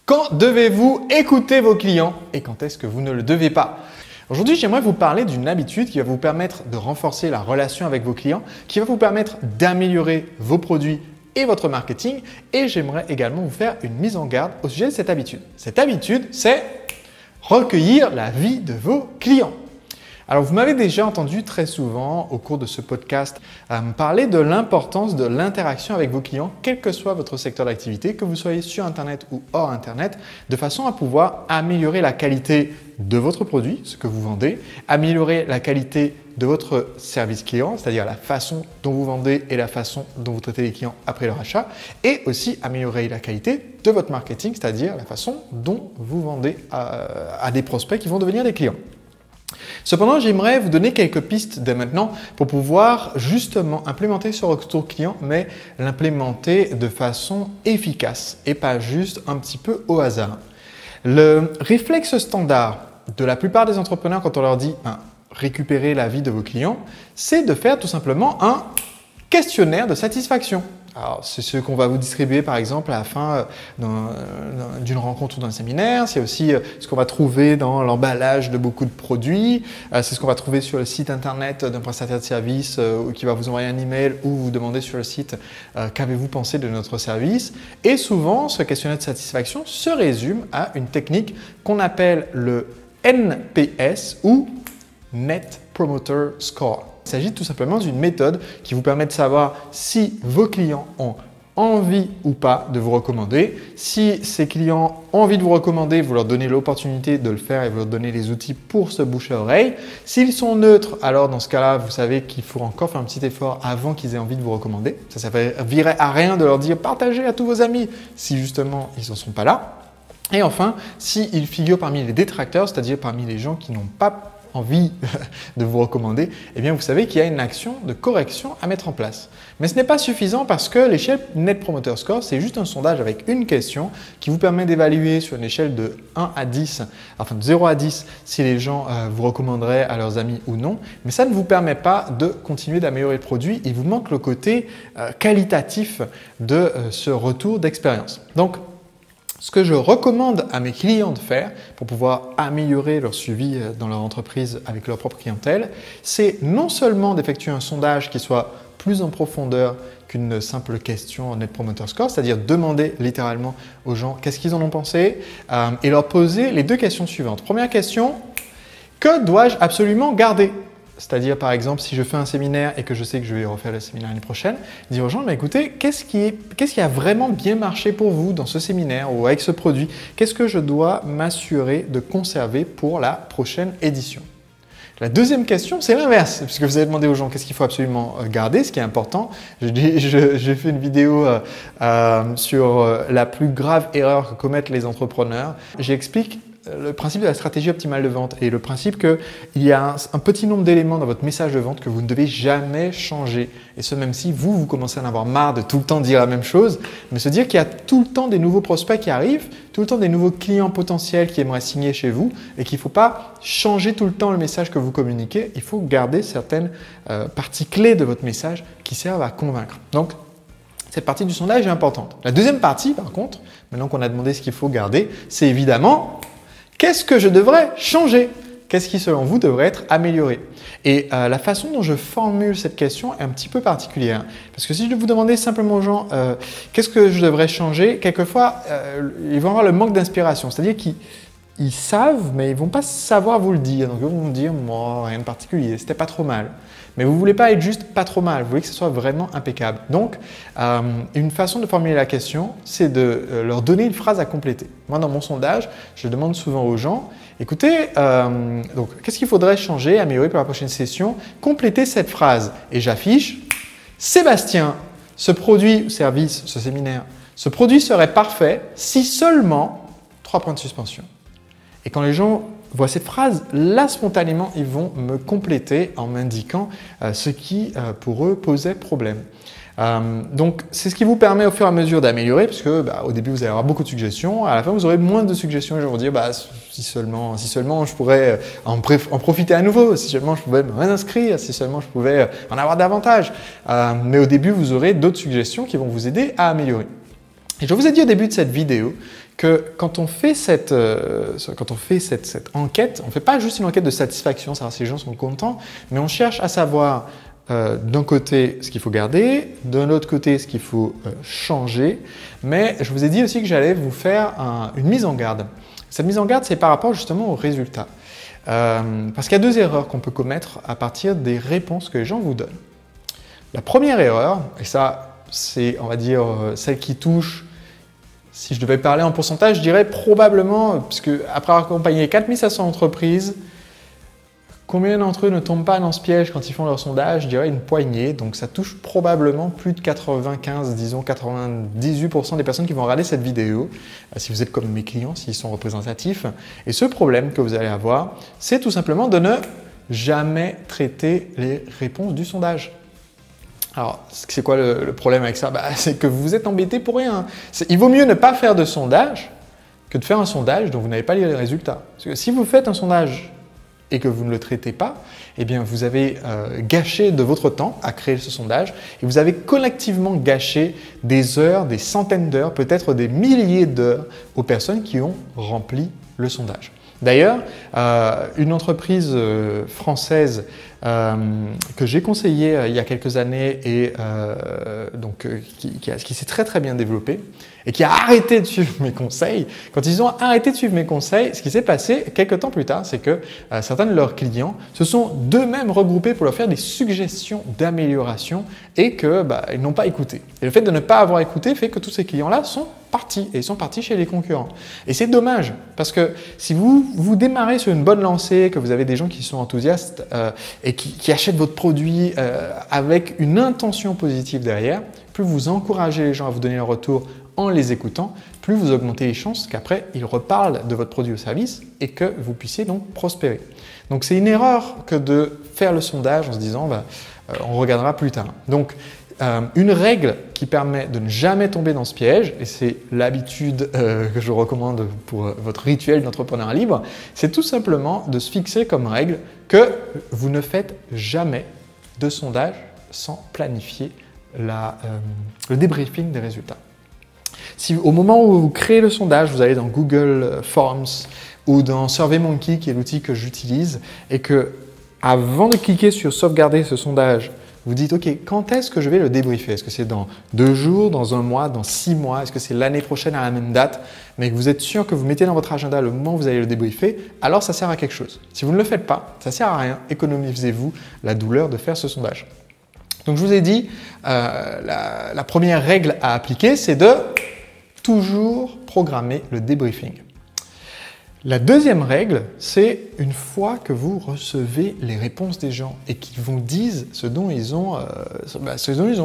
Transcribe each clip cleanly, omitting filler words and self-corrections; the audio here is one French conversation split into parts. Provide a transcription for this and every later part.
Quand devez-vous écouter vos clients et quand est-ce que vous ne le devez pas? Aujourd'hui, j'aimerais vous parler d'une habitude qui va vous permettre de renforcer la relation avec vos clients, qui va vous permettre d'améliorer vos produits et votre marketing. Et j'aimerais également vous faire une mise en garde au sujet de cette habitude. Cette habitude, c'est recueillir l'avis de vos clients. Alors, vous m'avez déjà entendu très souvent au cours de ce podcast parler de l'importance de l'interaction avec vos clients, quel que soit votre secteur d'activité, que vous soyez sur Internet ou hors Internet, de façon à pouvoir améliorer la qualité de votre produit, ce que vous vendez, améliorer la qualité de votre service client, c'est-à-dire la façon dont vous vendez et la façon dont vous traitez les clients après leur achat, et aussi améliorer la qualité de votre marketing, c'est-à-dire la façon dont vous vendez à des prospects qui vont devenir des clients. Cependant, j'aimerais vous donner quelques pistes dès maintenant pour pouvoir justement implémenter ce retour client, mais l'implémenter de façon efficace et pas juste un petit peu au hasard. Le réflexe standard de la plupart des entrepreneurs quand on leur dit récupérer l'avis de vos clients, c'est de faire tout simplement un questionnaire de satisfaction. Alors, c'est ce qu'on va vous distribuer par exemple à la fin d'une rencontre ou d'un séminaire. C'est aussi ce qu'on va trouver dans l'emballage de beaucoup de produits. C'est ce qu'on va trouver sur le site internet d'un prestataire de service qui va vous envoyer un email ou vous demander sur le site qu'avez-vous pensé de notre service. Et souvent, ce questionnaire de satisfaction se résume à une technique qu'on appelle le NPS ou Net Promoter Score. Il s'agit tout simplement d'une méthode qui vous permet de savoir si vos clients ont envie ou pas de vous recommander. Si ces clients ont envie de vous recommander, vous leur donnez l'opportunité de le faire et vous leur donnez les outils pour se boucher à oreille. S'ils sont neutres, alors dans ce cas-là, vous savez qu'il faut encore faire un petit effort avant qu'ils aient envie de vous recommander. Ça ne servirait à rien de leur dire « partagez à tous vos amis » si justement ils n'en sont pas là. Et enfin, s'ils figurent parmi les détracteurs, c'est-à-dire parmi les gens qui n'ont pas envie de vous recommander, eh bien vous savez qu'il y a une action de correction à mettre en place. Mais ce n'est pas suffisant parce que l'échelle Net Promoter Score, c'est juste un sondage avec une question qui vous permet d'évaluer sur une échelle de 1 à 10, enfin de 0 à 10, si les gens vous recommanderaient à leurs amis ou non. Mais ça ne vous permet pas de continuer d'améliorer le produit. Il vous manque le côté qualitatif de ce retour d'expérience. Donc, ce que je recommande à mes clients de faire pour pouvoir améliorer leur suivi dans leur entreprise avec leur propre clientèle, c'est non seulement d'effectuer un sondage qui soit plus en profondeur qu'une simple question en Net Promoter Score, c'est-à-dire demander littéralement aux gens qu'est-ce qu'ils en ont pensé et leur poser les deux questions suivantes. Première question, que dois-je absolument garder ? C'est-à-dire, par exemple, si je fais un séminaire et que je sais que je vais refaire le séminaire l'année prochaine, dire aux gens, mais écoutez, qu'est-ce qui a vraiment bien marché pour vous dans ce séminaire ou avec ce produit? Qu'est-ce que je dois m'assurer de conserver pour la prochaine édition? La deuxième question, c'est l'inverse, puisque vous avez demandé aux gens qu'est-ce qu'il faut absolument garder, ce qui est important. J'ai fait une vidéo sur la plus grave erreur que commettent les entrepreneurs. J'explique le principe de la stratégie optimale de vente et le principe qu'il y a un petit nombre d'éléments dans votre message de vente que vous ne devez jamais changer. Et ce, même si vous commencez à en avoir marre de tout le temps dire la même chose, mais se dire qu'il y a tout le temps des nouveaux prospects qui arrivent, tout le temps des nouveaux clients potentiels qui aimeraient signer chez vous et qu'il ne faut pas changer tout le temps le message que vous communiquez. Il faut garder certaines parties clés de votre message qui servent à convaincre. Donc, cette partie du sondage est importante. La deuxième partie, par contre, maintenant qu'on a demandé ce qu'il faut garder, c'est évidemment qu'est-ce que je devrais changer? Qu'est-ce qui, selon vous, devrait être amélioré? Et la façon dont je formule cette question est un petit peu particulière. Parce que si je vous demandais simplement aux gens qu'est-ce que je devrais changer, quelquefois, ils vont avoir le manque d'inspiration. C'est-à-dire qu'ils savent, mais ils ne vont pas savoir vous le dire. Donc, ils vont vous dire, moi, rien de particulier, c'était pas trop mal. Mais vous ne voulez pas être juste pas trop mal, vous voulez que ce soit vraiment impeccable. Donc, une façon de formuler la question, c'est de leur donner une phrase à compléter. Moi, dans mon sondage, je demande souvent aux gens, écoutez, donc qu'est-ce qu'il faudrait changer, améliorer pour la prochaine session? Complétez cette phrase. Et j'affiche, Sébastien, ce produit, service, ce séminaire, ce produit serait parfait si seulement, 3 points de suspension. Et quand les gens voient cette phrase, là, spontanément, ils vont me compléter en m'indiquant ce qui, pour eux, posait problème. Donc, c'est ce qui vous permet au fur et à mesure d'améliorer, parce que au début, vous allez avoir beaucoup de suggestions. À la fin, vous aurez moins de suggestions et je vais vous dire, si seulement je pourrais en profiter à nouveau, si seulement je pouvais me réinscrire, si seulement je pouvais en avoir davantage. Mais au début, vous aurez d'autres suggestions qui vont vous aider à améliorer. Et je vous ai dit au début de cette vidéo que quand on fait cette enquête, on ne fait pas juste une enquête de satisfaction, savoir si les gens sont contents, mais on cherche à savoir d'un côté ce qu'il faut garder, d'un autre côté ce qu'il faut changer. Mais je vous ai dit aussi que j'allais vous faire une mise en garde. Cette mise en garde, c'est par rapport justement aux résultats. Parce qu'il y a deux erreurs qu'on peut commettre à partir des réponses que les gens vous donnent. La première erreur, et ça c'est on va dire celle qui touche, si je devais parler en pourcentage, je dirais probablement, puisque après avoir accompagné 4500 entreprises, combien d'entre eux ne tombent pas dans ce piège quand ils font leur sondage? Je dirais une poignée, donc ça touche probablement plus de 95, disons 98% des personnes qui vont regarder cette vidéo, si vous êtes comme mes clients, s'ils sont représentatifs. Et ce problème que vous allez avoir, c'est tout simplement de ne jamais traiter les réponses du sondage. Alors, c'est quoi le problème avec ça? C'est que vous êtes embêté pour rien. Il vaut mieux ne pas faire de sondage que de faire un sondage dont vous n'avez pas les résultats. Parce que si vous faites un sondage et que vous ne le traitez pas, eh bien vous avez gâché de votre temps à créer ce sondage et vous avez collectivement gâché des heures, des centaines d'heures, peut-être des milliers d'heures aux personnes qui ont rempli le sondage. D'ailleurs, une entreprise française que j'ai conseillée il y a quelques années et qui s'est très bien développée et qui a arrêté de suivre mes conseils. Quand ils ont arrêté de suivre mes conseils, ce qui s'est passé quelques temps plus tard, c'est que certains de leurs clients se sont d'eux-mêmes regroupés pour leur faire des suggestions d'amélioration et qu'ils n'ont pas écouté. Et le fait de ne pas avoir écouté fait que tous ces clients-là sont partis et ils sont partis chez les concurrents. Et c'est dommage parce que si vous démarrez sur une bonne lancée, que vous avez des gens qui sont enthousiastes et qui achètent votre produit avec une intention positive derrière, plus vous encouragez les gens à vous donner un retour en les écoutant, plus vous augmentez les chances qu'après ils reparlent de votre produit ou service et que vous puissiez donc prospérer. Donc c'est une erreur que de faire le sondage en se disant on regardera plus tard. Donc une règle qui permet de ne jamais tomber dans ce piège, et c'est l'habitude que je recommande pour votre rituel d'entrepreneur libre, c'est tout simplement de se fixer comme règle que vous ne faites jamais de sondage sans planifier le débriefing des résultats. Si au moment où vous créez le sondage, vous allez dans Google Forms ou dans SurveyMonkey, qui est l'outil que j'utilise, et que avant de cliquer sur sauvegarder ce sondage, vous dites, OK, quand est-ce que je vais le débriefer? Est-ce que c'est dans 2 jours, dans 1 mois, dans 6 mois? Est-ce que c'est l'année prochaine à la même date? Mais que vous êtes sûr que vous mettez dans votre agenda le moment où vous allez le débriefer, alors ça sert à quelque chose. Si vous ne le faites pas, ça ne sert à rien. Économisez-vous la douleur de faire ce sondage. Donc, je vous ai dit, la première règle à appliquer, c'est de toujours programmer le débriefing. La deuxième règle, c'est une fois que vous recevez les réponses des gens et qu'ils vous disent ce dont ils ont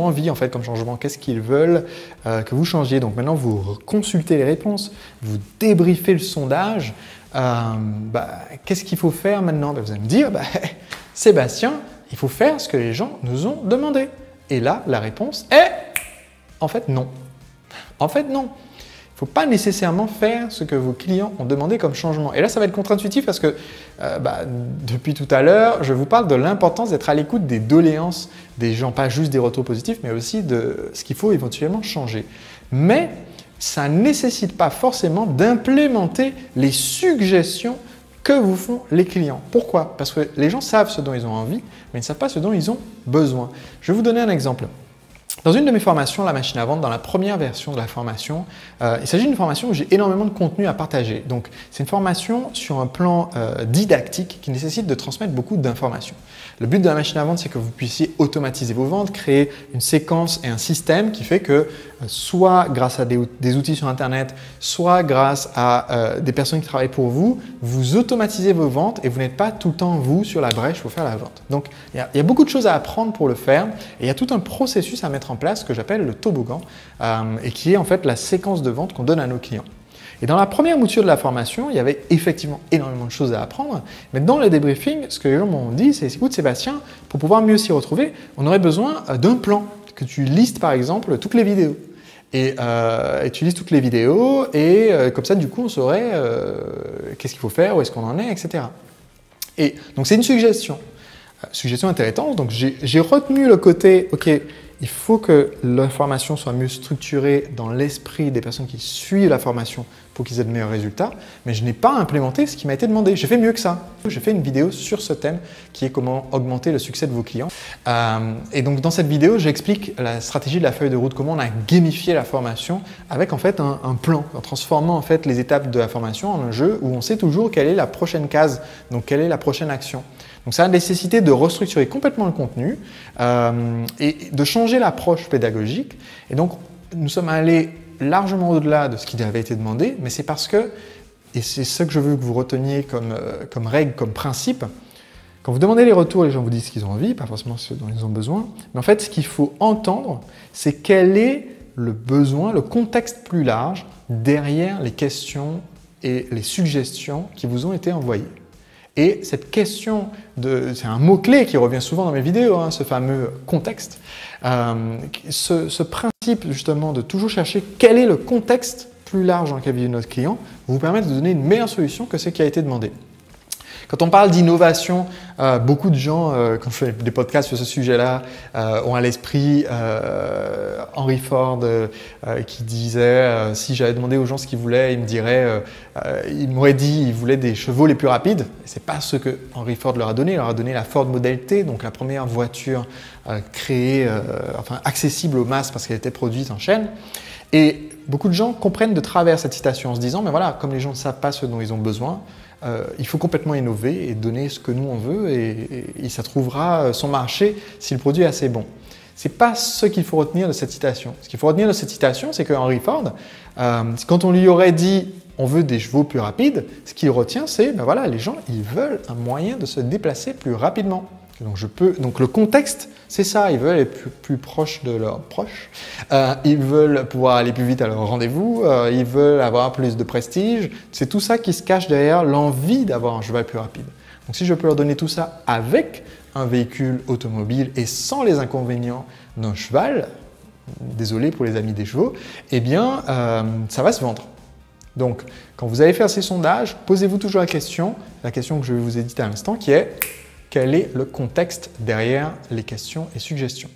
envie en fait comme changement, qu'est-ce qu'ils veulent que vous changiez. Donc maintenant, vous consultez les réponses, vous débriefez le sondage. Qu'est-ce qu'il faut faire maintenant? Vous allez me dire, Sébastien, il faut faire ce que les gens nous ont demandé. Et là, la réponse est en fait non. En fait, non. Il ne faut pas nécessairement faire ce que vos clients ont demandé comme changement. Et là, ça va être contre-intuitif parce que depuis tout à l'heure, je vous parle de l'importance d'être à l'écoute des doléances des gens, pas juste des retours positifs, mais aussi de ce qu'il faut éventuellement changer. Mais ça ne nécessite pas forcément d'implémenter les suggestions que vous font les clients. Pourquoi? Parce que les gens savent ce dont ils ont envie, mais ils ne savent pas ce dont ils ont besoin. Je vais vous donner un exemple. Dans une de mes formations, la machine à vendre, dans la première version de la formation, il s'agit d'une formation où j'ai énormément de contenu à partager. Donc, c'est une formation sur un plan didactique qui nécessite de transmettre beaucoup d'informations. Le but de la machine à vendre, c'est que vous puissiez automatiser vos ventes, créer une séquence et un système qui fait que soit grâce à des outils sur Internet, soit grâce à des personnes qui travaillent pour vous, vous automatisez vos ventes et vous n'êtes pas tout le temps, vous, sur la brèche pour faire la vente. Donc, il y a beaucoup de choses à apprendre pour le faire et il y a tout un processus à mettre en place que j'appelle le toboggan et qui est en fait la séquence de vente qu'on donne à nos clients. Et dans la première mouture de la formation, il y avait effectivement énormément de choses à apprendre, mais dans le débriefing, ce que les gens m'ont dit, c'est « Écoute Sébastien, pour pouvoir mieux s'y retrouver, on aurait besoin d'un plan, que tu listes par exemple toutes les vidéos. Et tu listes toutes les vidéos et comme ça, du coup, on saurait qu'est-ce qu'il faut faire, où est-ce qu'on en est, etc. » Et donc, c'est une suggestion intéressante. Donc, j'ai retenu le côté « Ok, il faut que l'information soit mieux structurée dans l'esprit des personnes qui suivent la formation pour qu'ils aient de meilleurs résultats, mais je n'ai pas implémenté ce qui m'a été demandé. J'ai fait mieux que ça. J'ai fait une vidéo sur ce thème qui est comment augmenter le succès de vos clients. Et donc dans cette vidéo, j'explique la stratégie de la feuille de route, comment on a gamifié la formation avec en fait un plan, en transformant en fait les étapes de la formation en un jeu où on sait toujours quelle est la prochaine case, donc quelle est la prochaine action. Donc ça a nécessité de restructurer complètement le contenu et de changer l'approche pédagogique. Et donc nous sommes allés largement au-delà de ce qui avait été demandé, mais c'est parce que, et c'est ce que je veux que vous reteniez comme règle, comme principe, quand vous demandez les retours, les gens vous disent ce qu'ils ont envie, pas forcément ce dont ils ont besoin, mais en fait ce qu'il faut entendre, c'est quel est le besoin, le contexte plus large derrière les questions et les suggestions qui vous ont été envoyées. Et cette question, c'est un mot-clé qui revient souvent dans mes vidéos, ce fameux contexte. Ce principe justement de toujours chercher quel est le contexte plus large dans lequel vit notre client vous permet de donner une meilleure solution que ce qui a été demandé. Quand on parle d'innovation, beaucoup de gens, quand je fais des podcasts sur ce sujet-là, ont à l'esprit Henry Ford qui disait si j'avais demandé aux gens ce qu'ils voulaient, ils m'auraient dit qu'ils voulaient des chevaux les plus rapides. C'est pas ce que Henry Ford leur a donné. Il leur a donné la Ford Model T, donc la première voiture créée, accessible aux masses parce qu'elle était produite en chaîne. Et beaucoup de gens comprennent de travers cette citation en se disant mais voilà, comme les gens ne savent pas ce dont ils ont besoin, il faut complètement innover et donner ce que nous on veut et ça trouvera son marché si le produit est assez bon. Ce n'est pas ce qu'il faut retenir de cette citation. Ce qu'il faut retenir de cette citation, c'est que Henry Ford, quand on lui aurait dit on veut des chevaux plus rapides, ce qu'il retient c'est ben voilà, les gens ils veulent un moyen de se déplacer plus rapidement. Donc le contexte, c'est ça, ils veulent être plus proches de leurs proches, ils veulent pouvoir aller plus vite à leur rendez-vous, ils veulent avoir plus de prestige. C'est tout ça qui se cache derrière l'envie d'avoir un cheval plus rapide. Donc si je peux leur donner tout ça avec un véhicule automobile et sans les inconvénients d'un cheval, désolé pour les amis des chevaux, eh bien ça va se vendre. Donc quand vous allez faire ces sondages, posez-vous toujours la question que je vous ai dite à l'instant qui est quel est le contexte derrière les questions et suggestions.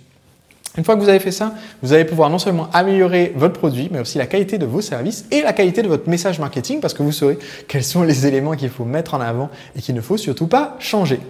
Une fois que vous avez fait ça, vous allez pouvoir non seulement améliorer votre produit, mais aussi la qualité de vos services et la qualité de votre message marketing parce que vous saurez quels sont les éléments qu'il faut mettre en avant et qu'il ne faut surtout pas changer.